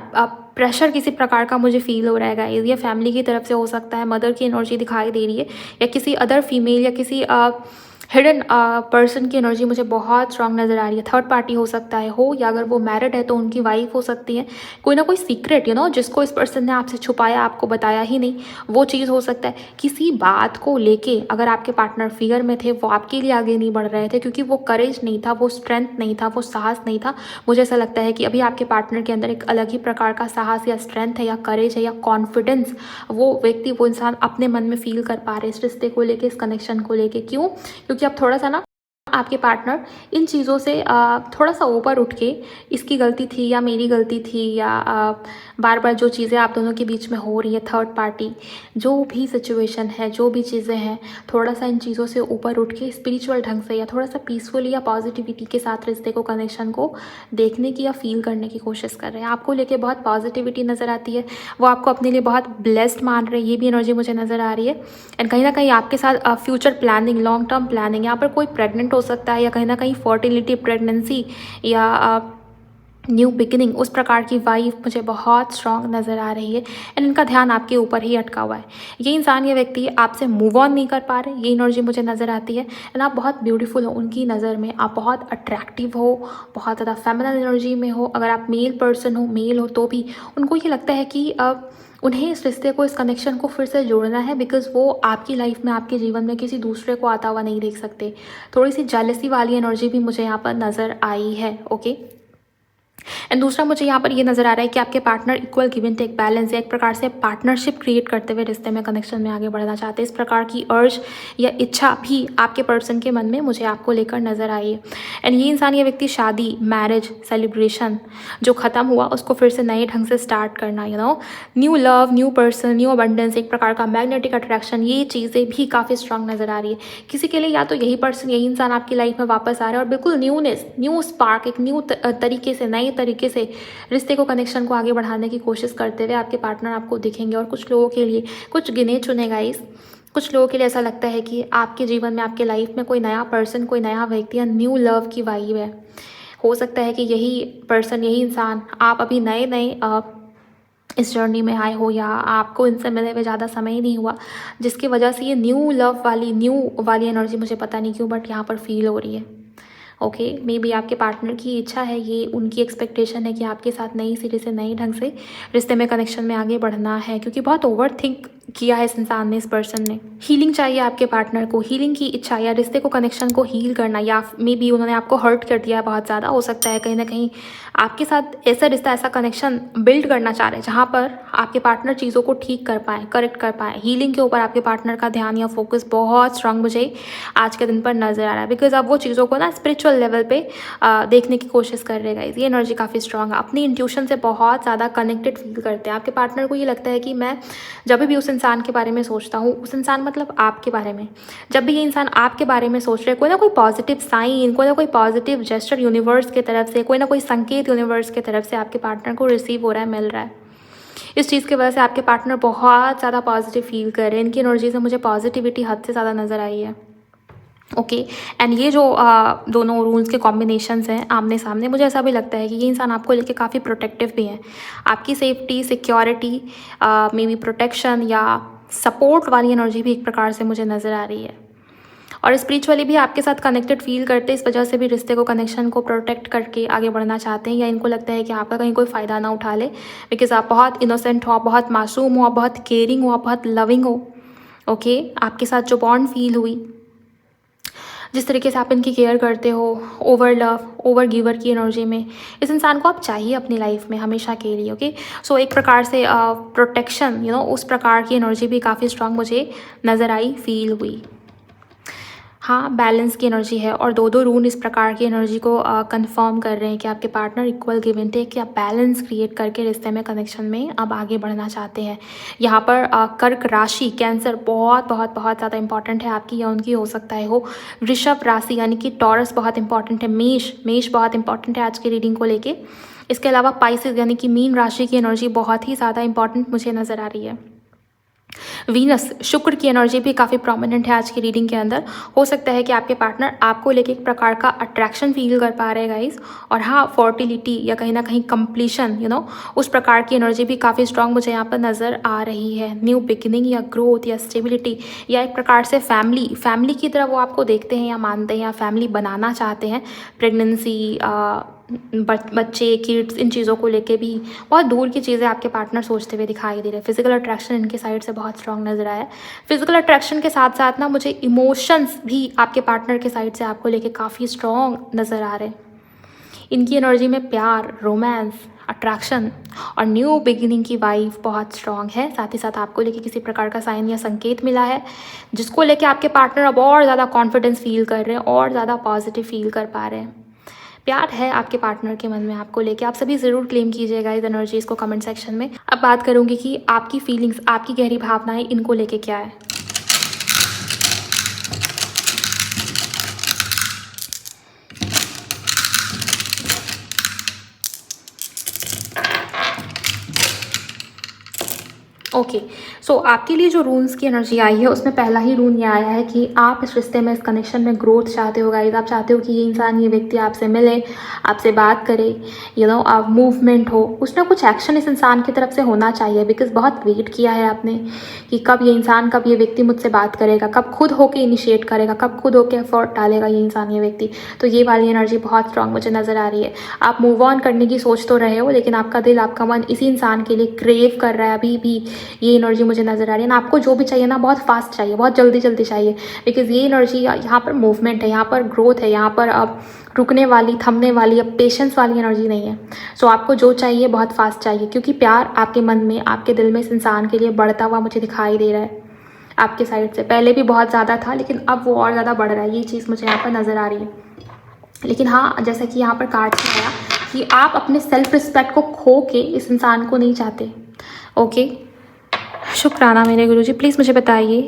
प्रेशर किसी प्रकार का मुझे फील हो रहा है, ये फैमिली की तरफ से हो सकता है, मदर की एनर्जी दिखाई दे रही है, या किसी अदर फीमेल या किसी हिडन पर्सन की एनर्जी मुझे बहुत स्ट्रांग नज़र आ रही है। थर्ड पार्टी हो सकता है, हो, या अगर वो मैरिड है तो उनकी वाइफ हो सकती है। कोई ना कोई सीक्रेट जिसको इस पर्सन ने आपसे छुपाया, आपको बताया ही नहीं, वो चीज़ हो सकता है। किसी बात को लेके अगर आपके पार्टनर फियर में थे, वो आपके लिए आगे नहीं बढ़ रहे थे क्योंकि वो करेज नहीं था, वो स्ट्रेंथ नहीं था, वो साहस नहीं था। मुझे ऐसा लगता है कि अभी आपके पार्टनर के अंदर एक अलग ही प्रकार का साहस या स्ट्रेंथ है या करेज है या कॉन्फिडेंस वो व्यक्ति, वो इंसान अपने मन में फील कर पा रहे इस रिश्ते को लेके, इस कनेक्शन को लेके। क्यों? क्योंकि अब थोड़ा सा ना आपके पार्टनर इन चीज़ों से थोड़ा सा ऊपर उठ के, इसकी गलती थी या मेरी गलती थी, या बार बार जो चीज़ें आप दोनों के बीच में हो रही है, थर्ड पार्टी जो भी सिचुएशन है, जो भी चीज़ें हैं, थोड़ा सा इन चीज़ों से ऊपर उठ के स्पिरिचुअल ढंग से या थोड़ा सा पीसफुली या पॉजिटिविटी के साथ रिश्ते को, कनेक्शन को देखने की या फील करने की कोशिश कर रहे हैं। आपको लेके बहुत पॉजिटिविटी नज़र आती है, वो आपको अपने लिए बहुत ब्लेस्ड मान रहे हैं, ये भी एनर्जी मुझे नज़र आ रही है। एंड कहीं ना कहीं आपके साथ future planning, long term planning, यहाँ पर कोई प्रेग्नेंट हो सकता है या कहीं ना कहीं फर्टिलिटी, प्रेगनेंसी या न्यू बिगिनिंग, उस प्रकार की वाइफ मुझे बहुत स्ट्रांग नज़र आ रही है। एंड इनका ध्यान आपके ऊपर ही अटका हुआ है। ये इंसान, ये व्यक्ति आपसे मूव ऑन नहीं कर पा रहे, ये एनर्जी मुझे नज़र आती है। एंड आप बहुत ब्यूटीफुल हो उनकी नज़र में, आप बहुत अट्रैक्टिव हो, बहुत ज़्यादा फेमिनिन एनर्जी में हो। अगर आप मेल पर्सन हो, मेल हो, तो भी उनको ये लगता है कि उन्हें इस रिश्ते को, इस कनेक्शन को फिर से जोड़ना है, बिकॉज वो आपकी लाइफ में, आपके जीवन में किसी दूसरे को आता हुआ नहीं देख सकते। थोड़ी सी जेलसी वाली एनर्जी भी मुझे यहाँ पर नज़र आई है। ओके, एंड दूसरा मुझे यहाँ पर ये नज़र आ रहा है कि आपके partner equal give and take balance या एक प्रकार से पार्टनरशिप क्रिएट करते हुए रिश्ते में, कनेक्शन में आगे बढ़ना चाहते हैं। इस प्रकार की अर्ज या इच्छा भी आपके पर्सन के मन में मुझे आपको लेकर नज़र आई है। एंड ये इंसान, ये व्यक्ति शादी, मैरिज, सेलिब्रेशन जो ख़त्म हुआ उसको फिर से नए ढंग से स्टार्ट करना, new love, new person, new abundance, एक प्रकार का मैग्नेटिक अट्रैक्शन, ये चीज़ें भी काफ़ी स्ट्रांग नज़र आ रही है। किसी के लिए या तो यही पर्सन, यही इंसान आपकी लाइफ में वापस आ रहा है और बिल्कुल न्यूनेस, न्यू स्पार्क, एक न्यू तरीके से, नए तरीके से रिश्ते को, कनेक्शन को आगे बढ़ाने की कोशिश करते हुए आपके पार्टनर आपको दिखेंगे। और कुछ लोगों के लिए, कुछ गिने चुने गाइस, कुछ लोगों के लिए ऐसा लगता है कि आपके जीवन में, आपके लाइफ में कोई नया पर्सन, कोई नया व्यक्ति या न्यू लव की वाइब है। हो सकता है कि यही पर्सन, यही इंसान, आप अभी नए नए इस जर्नी में आए हो या आपको इनसे मिले हुए ज़्यादा समय ही नहीं हुआ, जिसकी वजह से ये न्यू लव वाली एनर्जी मुझे पता नहीं क्यों बट यहाँ पर फील हो रही है। ओके, मे बी आपके पार्टनर की इच्छा है, ये उनकी एक्सपेक्टेशन है कि आपके साथ नई सिरे से, नई ढंग से रिश्ते में, कनेक्शन में आगे बढ़ना है, क्योंकि बहुत ओवर थिंक किया है इस इंसान ने, इस पर्सन ने। हीलिंग चाहिए आपके पार्टनर को, हीलिंग की इच्छा या रिश्ते को, कनेक्शन को हील करना, या मे बी उन्होंने आपको हर्ट कर दिया है बहुत ज़्यादा। हो सकता है कहीं ना कहीं आपके साथ ऐसा रिश्ता, ऐसा कनेक्शन बिल्ड करना चाह रहे हैं जहाँ पर आपके पार्टनर चीज़ों को ठीक कर पाएँ, करेक्ट कर पाएँ। हीलिंग के ऊपर आपके पार्टनर का ध्यान या फोकस बहुत स्ट्रांग मुझे आज के दिन पर नज़र आ रहा है, बिकॉज अब वो चीज़ों को ना स्पिरिचुअल लेवल पे देखने की कोशिश कर रहे गाइस। ये एनर्जी काफ़ी स्ट्रांग है, अपनी इंट्यूशन से बहुत ज़्यादा कनेक्टेड फील करते हैं। आपके पार्टनर को ये लगता है कि मैं जब भी उस इंसान के बारे में सोचता हूँ, उस इंसान मतलब आपके बारे में, जब भी ये इंसान आपके बारे में सोच रहे हैं, कोई ना कोई पॉजिटिव साइन, कोई ना कोई पॉजिटिव जेस्चर यूनिवर्स की तरफ से, कोई ना कोई संकेत यूनिवर्स की तरफ से आपके पार्टनर को रिसीव हो रहा है, मिल रहा है। इस चीज़ की वजह से आपके पार्टनर बहुत ज़्यादा पॉजिटिव फील कर रहे हैं। इनकी एनर्जी से मुझे पॉजिटिविटी हद से ज़्यादा नज़र आई है। ओके एंड ये जो दोनों रूल्स के कॉम्बिनेशंस हैं आमने सामने, मुझे ऐसा भी लगता है कि ये इंसान आपको लेके काफ़ी प्रोटेक्टिव भी हैं। आपकी safety, security, may be protection या सपोर्ट वाली एनर्जी भी एक प्रकार से मुझे नज़र आ रही है। और स्पिरिचुअली भी आपके साथ कनेक्टेड फील करते, इस वजह से भी रिश्ते को, कनेक्शन को प्रोटेक्ट करके आगे बढ़ना चाहते हैं, या इनको लगता है कि आपका कहीं कोई फ़ायदा ना उठा ले, बिकॉज आप बहुत इनोसेंट हो, आप बहुत मासूम हो, आप बहुत केयरिंग हो, आप बहुत लविंग हो। ओके आपके साथ जो बॉन्ड फील हुई, जिस तरीके से आप इनकी केयर करते हो, ओवर लव, ओवर गिवर की एनर्जी में, इस इंसान को आप चाहिए अपनी लाइफ में हमेशा के लिए। ओके सो एक प्रकार से प्रोटेक्शन, उस प्रकार की एनर्जी भी काफ़ी स्ट्रांग मुझे नज़र आई, फील हुई। हाँ, बैलेंस की एनर्जी है और दो रूल इस प्रकार की एनर्जी को कंफर्म कर रहे हैं कि आपके partner equal give and take या बैलेंस क्रिएट करके रिश्ते में, कनेक्शन में अब आगे बढ़ना चाहते हैं। यहाँ पर कर्क राशि, कैंसर बहुत बहुत बहुत ज़्यादा इंपॉर्टेंट है आपकी या उनकी, हो सकता है हो। वृषभ राशि यानी कि टॉरस बहुत इंपॉर्टेंट है। मेष बहुत इंपॉर्टेंट है आज की रीडिंग को लेके। इसके अलावा पाइसेस यानी कि मीन राशि की एनर्जी बहुत ही ज़्यादा इंपॉर्टेंट मुझे नज़र आ रही है। वीनस, शुक्र की एनर्जी भी काफ़ी प्रोमिनेंट है आज की रीडिंग के अंदर। हो सकता है कि आपके पार्टनर आपको लेके एक प्रकार का अट्रैक्शन फील कर पा रहे हैं गाइस। और हाँ, फर्टिलिटी या कहीं ना कहीं कंप्लीशन, उस प्रकार की एनर्जी भी काफ़ी स्ट्रांग मुझे यहाँ पर नज़र आ रही है। न्यू बिगिनिंग या ग्रोथ या स्टेबिलिटी, या एक प्रकार से फैमिली की तरह वो आपको देखते हैं या मानते हैं या फैमिली बनाना चाहते हैं। प्रेगनेंसी, बच्चे, किड्स, इन चीज़ों को लेके भी बहुत दूर की चीज़ें आपके पार्टनर सोचते हुए दिखाई दे रहे हैं। फिजिकल अट्रैक्शन इनके साइड से बहुत स्ट्रांग नज़र आया है। फिजिकल अट्रैक्शन के साथ साथ ना मुझे इमोशंस भी आपके पार्टनर के साइड से आपको लेके काफ़ी स्ट्रांग नज़र आ रहे हैं। इनकी एनर्जी में प्यार, रोमांस, अट्रैक्शन और न्यू बिगिनिंग की वाइब बहुत स्ट्रांग है। साथ ही साथ आपको लेके किसी प्रकार का साइन या संकेत मिला है, जिसको लेके आपके पार्टनर अब और ज़्यादा कॉन्फिडेंस फील कर रहे हैं और ज़्यादा पॉजिटिव फील कर पा रहे हैं। प्यार है आपके पार्टनर के मन में आपको लेके। आप सभी ज़रूर क्लेम कीजिएगा इस एनर्जीज़ को कमेंट सेक्शन में। अब बात करूँगी कि आपकी फीलिंग्स, आपकी गहरी भावनाएं इनको लेके क्या है। ओके सो आपके लिए जो रून्स की एनर्जी आई है उसमें पहला ही रून ये आया है कि आप इस रिश्ते में, इस कनेक्शन में ग्रोथ चाहते हो गाइस। आप चाहते हो कि ये इंसान, ये व्यक्ति आपसे मिले, आपसे बात करे, आप मूवमेंट हो, कुछ ना कुछ एक्शन इस इंसान की तरफ से होना चाहिए। बिकॉज बहुत वेट किया है आपने कि कब ये इंसान, कब ये व्यक्ति मुझसे बात करेगा, कब खुद होके इनिशिएट करेगा, कब खुद होके एफर्ट डालेगा ये इंसान, ये व्यक्ति। तो ये वाली एनर्जी बहुत स्ट्रांग मुझे नज़र आ रही है। आप मूव ऑन करने की सोच तो रहे हो, लेकिन आपका दिल, आपका मन इसी इंसान के लिए क्रेव कर रहा है अभी भी। ये एनर्जी मुझे नज़र आ रही है ना। आपको जो भी चाहिए ना, बहुत फास्ट चाहिए, बहुत जल्दी जल्दी चाहिए। बिकॉज ये एनर्जी, यहाँ पर मूवमेंट है, यहाँ पर ग्रोथ है, यहाँ पर अब रुकने वाली, थमने वाली, अब पेशेंस वाली एनर्जी नहीं है। सो आपको जो चाहिए बहुत फास्ट चाहिए, क्योंकि प्यार आपके मन में, आपके दिल में इस इंसान के लिए बढ़ता हुआ मुझे दिखाई दे रहा है। आपके साइड से पहले भी बहुत ज़्यादा था, लेकिन अब वो और ज़्यादा बढ़ रहा है। ये चीज़ मुझे यहाँ पर नज़र आ रही है। लेकिन हाँ, जैसा कि यहाँ पर कार्ड में आया कि आप अपने सेल्फ रिस्पेक्ट को खो के इस इंसान को नहीं चाहते। ओके, शुक्राना मेरे गुरुजी, प्लीज़ मुझे बताइए।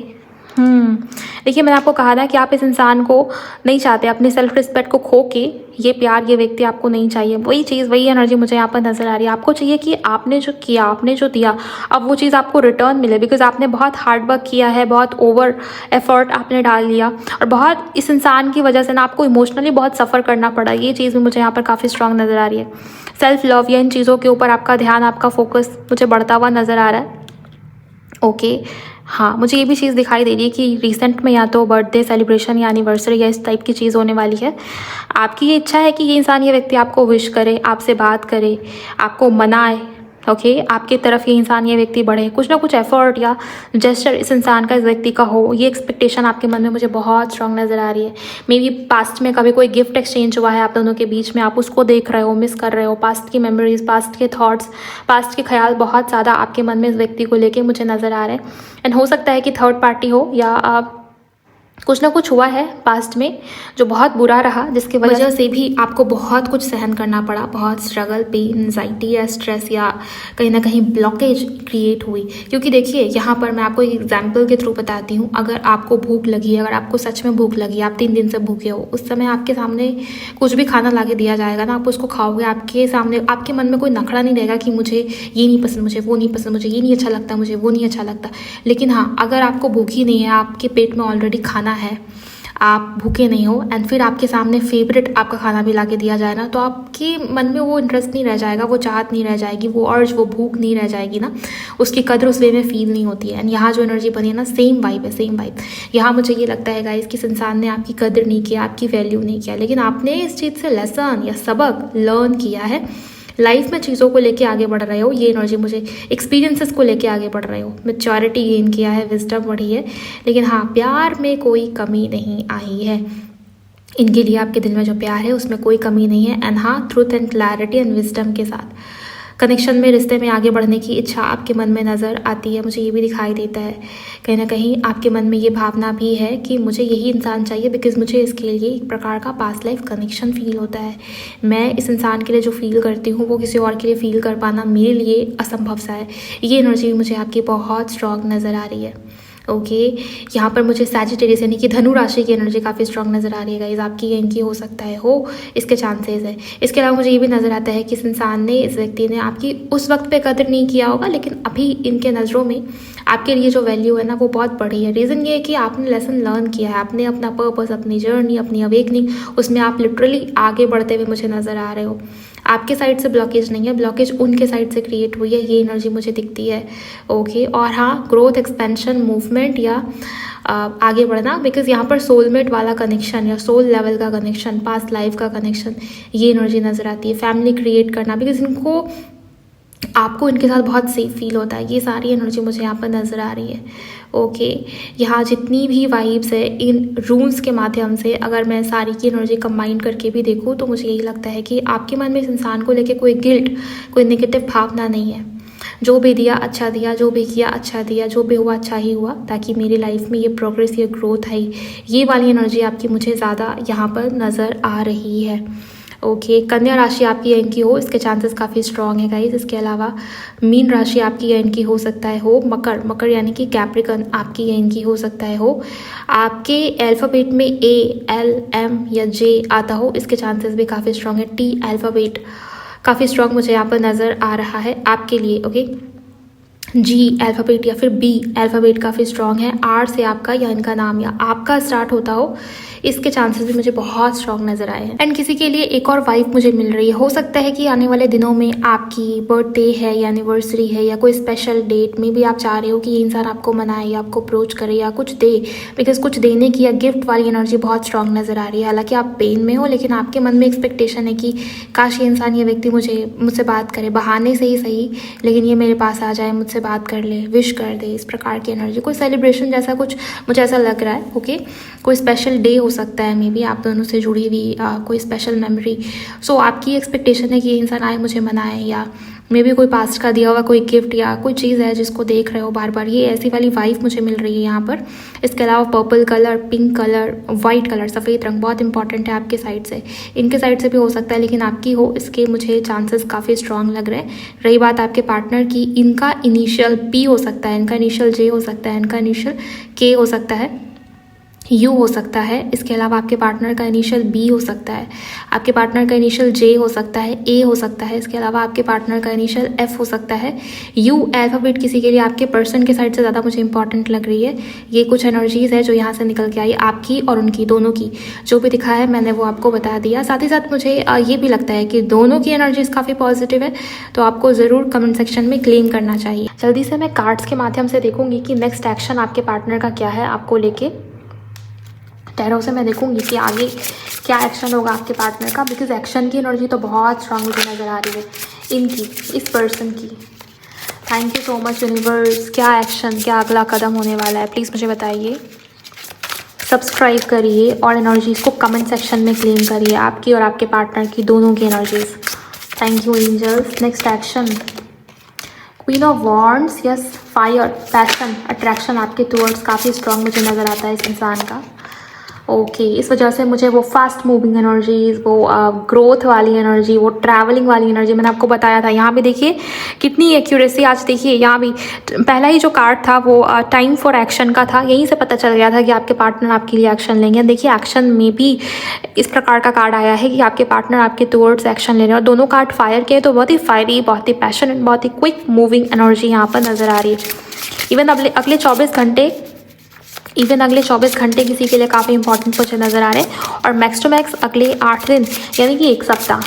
देखिए, मैंने आपको कहा था कि आप इस इंसान को नहीं चाहते, अपने सेल्फ रिस्पेक्ट को खो के ये प्यार, ये व्यक्ति आपको नहीं चाहिए। वही चीज़, वही एनर्जी मुझे यहाँ पर नज़र आ रही है। आपको चाहिए कि आपने जो किया, आपने जो दिया, अब वो चीज़ आपको रिटर्न मिले। बिकॉज आपने बहुत हार्ड वर्क किया है, बहुत ओवर एफर्ट आपने डाल लिया, और बहुत इस इंसान की वजह से ना आपको इमोशनली बहुत सफ़र करना पड़ा। ये चीज़ भी मुझे यहाँ पर काफ़ी स्ट्रांग नज़र आ रही है। सेल्फ लव या इन चीज़ों के ऊपर आपका ध्यान, आपका फोकस मुझे बढ़ता हुआ नज़र आ रहा है। ओके हाँ, मुझे ये भी चीज़ दिखाई दे रही है कि रिसेंट में या तो बर्थडे सेलिब्रेशन या एनिवर्सरी या इस टाइप की चीज़ होने वाली है। आपकी ये इच्छा है कि ये इंसान, ये व्यक्ति आपको विश करे, आपसे बात करे, आपको मनाए। ओके आपकी तरफ ये इंसान, ये व्यक्ति बढ़े, कुछ ना कुछ एफर्ट या जेस्चर इस इंसान का, इस व्यक्ति का हो। ये एक्सपेक्टेशन आपके मन में मुझे बहुत स्ट्रांग नज़र आ रही है। मे बी पास्ट में कभी कोई गिफ्ट एक्सचेंज हुआ है आप दोनों के बीच में, आप उसको देख रहे हो, मिस कर रहे हो। पास्ट की मेमोरीज, पास्ट के थॉट्स, पास्ट के ख्याल बहुत ज़्यादा आपके मन में इस व्यक्ति को लेके मुझे नज़र आ रहे हैं। एंड हो सकता है कि थर्ड पार्टी हो, या आप कुछ ना कुछ हुआ है पास्ट में जो बहुत बुरा रहा, जिसकी वजह से भी आपको बहुत कुछ सहन करना पड़ा, बहुत स्ट्रगल, पेन, एंजाइटी या स्ट्रेस या कहीं ना कहीं ब्लॉकेज क्रिएट हुई। क्योंकि देखिए यहाँ पर मैं आपको एक एग्जांपल के थ्रू बताती हूँ। अगर आपको भूख लगी, अगर आपको सच में भूख लगी, आप 3 दिन से भूखे हो, उस समय आपके सामने कुछ भी खाना ला के दिया जाएगा ना, आप उसको खाओगे, आपके सामने आपके मन में कोई नखड़ा नहीं रहेगा कि मुझे ये नहीं पसंद, मुझे वो नहीं पसंद, मुझे ये नहीं अच्छा लगता, मुझे वो नहीं अच्छा लगता। लेकिन हाँ, अगर आपको भूख ही नहीं है, आपके पेट में ऑलरेडी खाना है, आप भूखे नहीं हो, एंड फिर आपके सामने फेवरेट आपका खाना भी ला के दिया जाए ना, तो आपके मन में वो इंटरेस्ट नहीं रह जाएगा, वो चाहत नहीं रह जाएगी, वो अर्ज, वो भूख नहीं रह जाएगी ना, उसकी कदर उस वे में फील नहीं होती है। एंड यहाँ जो एनर्जी बनी है ना, सेम वाइब है, सेम वाइब। यहाँ मुझे ये लगता है गाइस कि इस इंसान ने आपकी कदर नहीं किया, आपकी वैल्यू नहीं किया, लेकिन आपने इस चीज़ से लेसन या सबक लर्न किया है, लाइफ में चीज़ों को लेके आगे बढ़ रहे हो। ये एनर्जी मुझे एक्सपीरियंसेस को लेके आगे बढ़ रहे हो, मैच्योरिटी गेन किया है, विजडम बढ़ी है। लेकिन हाँ, प्यार में कोई कमी नहीं आई है। इनके लिए आपके दिल में जो प्यार है उसमें कोई कमी नहीं है। एंड हाँ, truth and clarity and wisdom के साथ कनेक्शन में, रिश्ते में आगे बढ़ने की इच्छा आपके मन में नज़र आती है। मुझे ये भी दिखाई देता है कहीं ना कहीं आपके मन में ये भावना भी है कि मुझे यही इंसान चाहिए, बिकॉज मुझे इसके लिए एक प्रकार का पास्ट लाइफ कनेक्शन फील होता है। मैं इस इंसान के लिए जो फील करती हूँ वो किसी और के लिए फील कर पाना मेरे लिए असंभव सा है। ये एनर्जी मुझे आपकी बहुत स्ट्रॉन्ग नज़र आ रही है। ओके, यहाँ पर मुझे सैजिटेरियस यानी कि धनु राशि की एनर्जी काफ़ी स्ट्रॉन्ग नज़र आ रही है गाइस। आपकी या इनकी हो सकता है हो, इसके चांसेस है। इसके अलावा मुझे ये भी नज़र आता है कि इस इंसान ने, इस व्यक्ति ने आपकी उस वक्त पे कदर नहीं किया होगा, लेकिन अभी इनके नज़रों में आपके लिए जो वैल्यू है ना वो बहुत बड़ी है। रीज़न ये है कि आपने लेसन लर्न किया है, आपने अपना पर्पस, अपनी जर्नी, अपनी अवेकनिंग, उसमें आप लिटरली आगे बढ़ते हुए मुझे नज़र आ रहे हो। आपके साइड से ब्लॉकेज नहीं है, ब्लॉकेज उनके साइड से क्रिएट हुई है, ये एनर्जी मुझे दिखती है। ओके, और हाँ, ग्रोथ, एक्सपेंशन, मूवमेंट या आगे बढ़ना, बिकॉज यहाँ पर सोलमेट वाला कनेक्शन या सोल लेवल का कनेक्शन, पास्ट लाइफ का कनेक्शन, ये एनर्जी नज़र आती है। फैमिली क्रिएट करना, बिकॉज इनको, आपको इनके साथ बहुत सेफ फील होता है। ये सारी एनर्जी मुझे यहाँ पर नज़र आ रही है। ओके, यहाँ जितनी भी वाइब्स है इन रूल्स के माध्यम से अगर मैं सारी की एनर्जी कंबाइन करके भी देखूँ तो मुझे यही लगता है कि आपके मन में इस इंसान को लेके कोई गिल्ट, कोई नेगेटिव भावना नहीं है। जो भी दिया अच्छा दिया, जो भी किया अच्छा दिया, जो भी हुआ अच्छा ही हुआ, ताकि मेरी लाइफ में ये प्रोग्रेस, ये ग्रोथ है। ये वाली एनर्जी आपकी मुझे ज़्यादा यहाँ पर नज़र आ रही है। ओके, कन्या राशि आपकी या इनकी हो, इसके चांसेस काफ़ी स्ट्रॉन्ग है गाइस। इसके अलावा मीन राशि आपकी या इनकी हो सकता है हो। मकर यानी कि कैप्रिकन आपकी या इनकी हो सकता है हो। आपके अल्फ़ाबेट में ए, एल, एम या जे आता हो, इसके चांसेस भी काफ़ी स्ट्रॉन्ग है। टी अल्फ़ाबेट काफ़ी स्ट्रॉन्ग मुझे यहाँ पर नज़र आ रहा है आपके लिए। ओके, जी अल्फ़ाबेट या फिर बी अल्फ़ाबेट काफ़ी स्ट्रॉन्ग है। आर से आपका या इनका नाम या आपका स्टार्ट होता हो, इसके चांसेस भी मुझे बहुत स्ट्रॉन्ग नज़र आए हैं। एंड किसी के लिए एक और वाइफ मुझे मिल रही है। हो सकता है कि आने वाले दिनों में आपकी बर्थडे है या एनिवर्सरी है या कोई स्पेशल डेट में भी आप चाह रहे हो कि ये इंसान आपको मनाए या आपको अप्रोच करे या कुछ दे, बिकॉज कुछ देने की या गिफ्ट वाली एनर्जी बहुत स्ट्रॉन्ग नज़र आ रही है। हालांकि आप पेन में हो, लेकिन आपके मन में एक्सपेक्टेशन है कि काश ये इंसान, ये व्यक्ति मुझसे बात करे, बहाने से ही सही, लेकिन ये मेरे पास आ जाए, मुझसे बात कर ले, विश कर दे। इस प्रकार की एनर्जी, कोई सेलिब्रेशन जैसा कुछ मुझे ऐसा लग रहा है। ओके, कोई स्पेशल डे हो सकता है, मे बी आप दोनों से जुड़ी हुई कोई स्पेशल मेमोरी। सो आपकी एक्सपेक्टेशन है कि ये इंसान आए, मुझे मनाए, या मे बी कोई पास्ट का दिया हुआ कोई गिफ्ट या कोई चीज़ है जिसको देख रहे हो बार बार। ये ऐसी वाली वाइफ मुझे मिल रही है यहाँ पर। इसके अलावा purple colour, pink colour, white colour, सफ़ेद रंग बहुत इंपॉर्टेंट है आपके साइड से। इनके साइड से भी हो सकता है, लेकिन आपकी हो, इसके मुझे चांसेस काफ़ी स्ट्रॉन्ग लग रहे हैं। रही बात आपके पार्टनर की, इनका इनिशियल पी हो सकता है, इनका इनिशियल जे हो सकता है, इनका इनिशियल के हो सकता है, यू हो सकता है। इसके अलावा आपके पार्टनर का इनिशियल बी हो सकता है, आपके पार्टनर का इनिशियल जे हो सकता है, ए हो सकता है। इसके अलावा आपके पार्टनर का इनिशियल एफ हो सकता है। यू अल्फ़ाबेट किसी के लिए आपके पर्सन के साइड से ज़्यादा मुझे इंपॉर्टेंट लग रही है। ये कुछ एनर्जीज़ है जो यहाँ से निकल के आई, आपकी और उनकी, दोनों की। जो भी दिखा है मैंने वो आपको बता दिया। साथ ही साथ मुझे ये भी लगता है कि दोनों की एनर्जीज़ काफ़ी पॉजिटिव है, तो आपको ज़रूर कमेंट सेक्शन में क्लेम करना चाहिए। जल्दी से मैं कार्ड्स के माध्यम से देखूंगी कि नेक्स्ट एक्शन आपके पार्टनर का क्या है आपको लेके। टैरो से मैं देखूंगी कि आगे क्या एक्शन होगा आपके पार्टनर का, बिकॉज एक्शन की एनर्जी तो बहुत स्ट्रांग मुझे नज़र आ रही है इनकी, इस पर्सन की। Thank you so much universe. क्या एक्शन, क्या अगला कदम होने वाला है, प्लीज़ मुझे बताइए। सब्सक्राइब करिए और एनर्जीज़ को कमेंट सेक्शन में क्लेम करिए, आपकी और आपके पार्टनर की, दोनों की energies. Thank you angels. Next action, queen of wands, yes, fire, passion, attraction आपके टूवर्ड्स काफ़ी स्ट्रांग मुझे नज़र आता है इस इंसान का। ओके इस वजह से मुझे वो फास्ट मूविंग एनर्जीज, वो ग्रोथ वाली एनर्जी, वो ट्रैवलिंग वाली एनर्जी मैंने आपको बताया था। यहाँ भी देखिए कितनी एक्यूरेसी, आज देखिए यहाँ भी पहला ही जो कार्ड था वो टाइम फॉर एक्शन का था। यहीं से पता चल गया था कि आपके पार्टनर आपके लिए एक्शन लेंगे। देखिए एक्शन में भी इस प्रकार का कार्ड आया है कि आपके पार्टनर आपके टुवर्ड्स एक्शन ले रहे हैं, और दोनों कार्ड फायर के, तो बहुत ही फायरी, बहुत ही पैशनेट, बहुत ही क्विक मूविंग एनर्जी यहाँ पर नज़र आ रही है। इवन अगले 24 घंटे किसी के लिए काफ़ी इंपॉर्टेंट मुझे नज़र आ रहे हैं। और मैक्स टू मैक्स अगले 8 दिन यानी कि 1 सप्ताह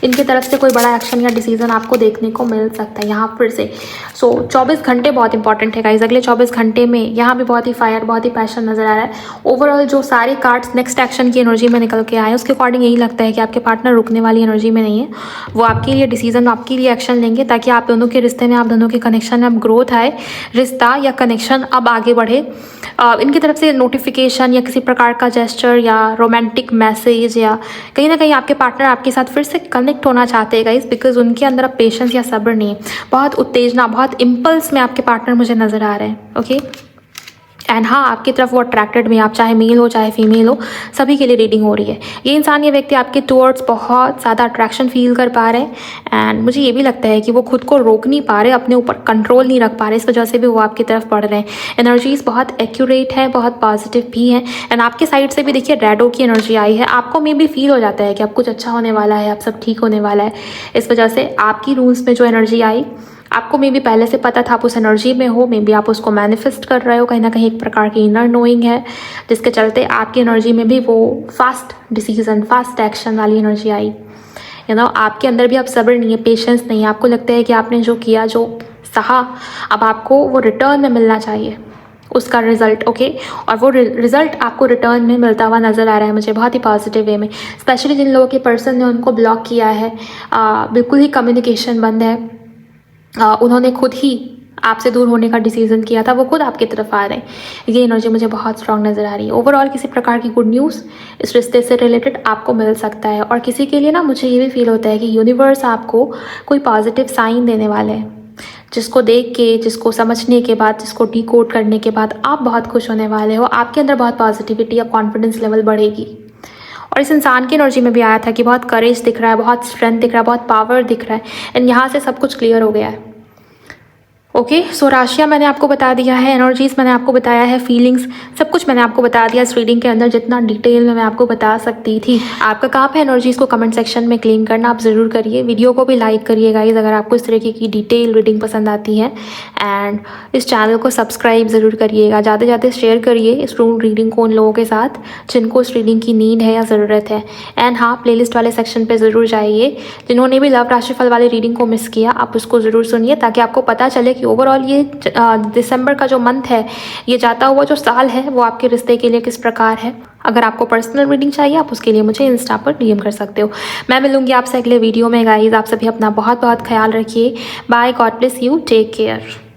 इनकी तरफ से कोई बड़ा एक्शन या डिसीजन आपको देखने को मिल सकता है यहाँ फिर से। 24 घंटे बहुत इंपॉर्टेंट है गाइज। अगले 24 घंटे में यहाँ भी बहुत ही फायर, बहुत ही पैशन नज़र आ रहा है। ओवरऑल जो सारे कार्ड्स नेक्स्ट एक्शन की एनर्जी में निकल के आए उसके अकॉर्डिंग यही लगता है कि आपके पार्टनर रुकने वाली एनर्जी में नहीं है। वो आपके लिए डिसीजन, आपके लिए एक्शन लेंगे ताकि आप दोनों के रिश्ते में, आप दोनों के कनेक्शन में अब ग्रोथ आए, रिश्ता या कनेक्शन अब आगे बढ़े। इनकी तरफ से नोटिफिकेशन या किसी प्रकार का जेस्चर या रोमांटिक मैसेज, या कहीं ना कहीं आपके पार्टनर आपके साथ फिर से कनेक्ट होना चाहते हैं गाइस, बिकॉज उनके अंदर अब पेशेंस या सब्र नहीं है। बहुत उत्तेजना, बहुत इम्पल्स में आपके पार्टनर मुझे नज़र आ रहे हैं। ओके एंड हाँ, आपकी तरफ वो अट्रैक्टेड में, आप चाहे मेल हो चाहे फीमेल हो, सभी के लिए रीडिंग हो रही है। ये इंसान, ये व्यक्ति आपके टुवर्ड्स बहुत ज़्यादा अट्रैक्शन फील कर पा रहे हैं। एंड मुझे ये भी लगता है कि वो खुद को रोक नहीं पा रहे, अपने ऊपर कंट्रोल नहीं रख पा रहे, इस वजह से भी वो आपकी तरफ बढ़ रहे हैं। एनर्जीज बहुत एक्यूरेट है, बहुत पॉजिटिव भी हैं। एंड आपके साइड से भी देखिए रेडो की एनर्जी आई है। आपको मे भी फील हो जाता है कि अब कुछ अच्छा होने वाला है, अब सब ठीक होने वाला है। इस वजह से आपकी रूल्स में जो एनर्जी आई, आपको मे भी पहले से पता था, आप उस एनर्जी में हो, मे बी आप उसको मैनिफेस्ट कर रहे हो। कहीं ना कहीं एक प्रकार की इनर नोइंग है जिसके चलते आपकी एनर्जी में भी वो फास्ट डिसीजन, फास्ट एक्शन वाली एनर्जी आई। आपके अंदर भी अब सब्र नहीं है, पेशेंस नहीं है। आपको लगता है कि आपने जो किया, जो सहा, अब आपको वो रिटर्न में मिलना चाहिए, उसका रिजल्ट। ओके और वो रिजल्ट आपको रिटर्न में मिलता हुआ नज़र आ रहा है मुझे, बहुत ही पॉजिटिव वे में। स्पेशली जिन लोगों के पर्सन ने उनको ब्लॉक किया है, बिल्कुल ही कम्युनिकेशन बंद है, उन्होंने खुद ही आपसे दूर होने का डिसीजन किया था, वो खुद आपकी तरफ आ रहे हैं। ये एनर्जी मुझे बहुत स्ट्रांग नज़र आ रही है। ओवरऑल किसी प्रकार की गुड न्यूज़ इस रिश्ते से रिलेटेड आपको मिल सकता है। और किसी के लिए ना मुझे ये भी फील होता है कि यूनिवर्स आपको कोई पॉजिटिव साइन देने वाले हैं, जिसको देख के, जिसको समझने के बाद, जिसको डिकोड करने के बाद आप बहुत खुश होने वाले हो। आपके अंदर बहुत पॉजिटिविटी या कॉन्फिडेंस लेवल बढ़ेगी। और इस इंसान की एनर्जी में भी आया था कि बहुत करेज दिख रहा है, बहुत स्ट्रेंथ दिख रहा है, बहुत पावर दिख रहा है। एंड यहाँ से सब कुछ क्लियर हो गया है। ओके सो राशियाँ मैंने आपको बता दिया है, एनर्जीज मैंने आपको बताया है, फीलिंग्स सब कुछ मैंने आपको बता दिया इस रीडिंग के अंदर, जितना डिटेल में मैं आपको बता सकती थी। आपका काम है एनर्जीज को कमेंट सेक्शन में क्लेम करना, आप ज़रूर करिए। वीडियो को भी लाइक करिए गाइज अगर आपको इस तरीके की डिटेल रीडिंग पसंद आती है। एंड इस चैनल को सब्सक्राइब ज़रूर करिएगा, ज़्यादा से ज़्यादा शेयर करिए इस रीडिंग को उन लोगों के साथ जिनको इस रीडिंग की नीड है या ज़रूरत है। एंड हाँ, प्लेलिस्ट वाले सेक्शन पर ज़रूर जाइए। जिन्होंने भी लव राशिफल वाली रीडिंग को मिस किया, आप उसको ज़रूर सुनिए ताकि आपको पता चले कि ओवरऑल ये दिसंबर का जो मंथ है, ये जाता हुआ जो साल है, वो आपके रिश्ते के लिए किस प्रकार है। अगर आपको पर्सनल रीडिंग चाहिए, आप उसके लिए मुझे इंस्टा पर डीएम कर सकते हो। मैं मिलूंगी आपसे अगले वीडियो में गाइज। आप सभी अपना बहुत बहुत ख्याल रखिए। Bye, God bless you, take care.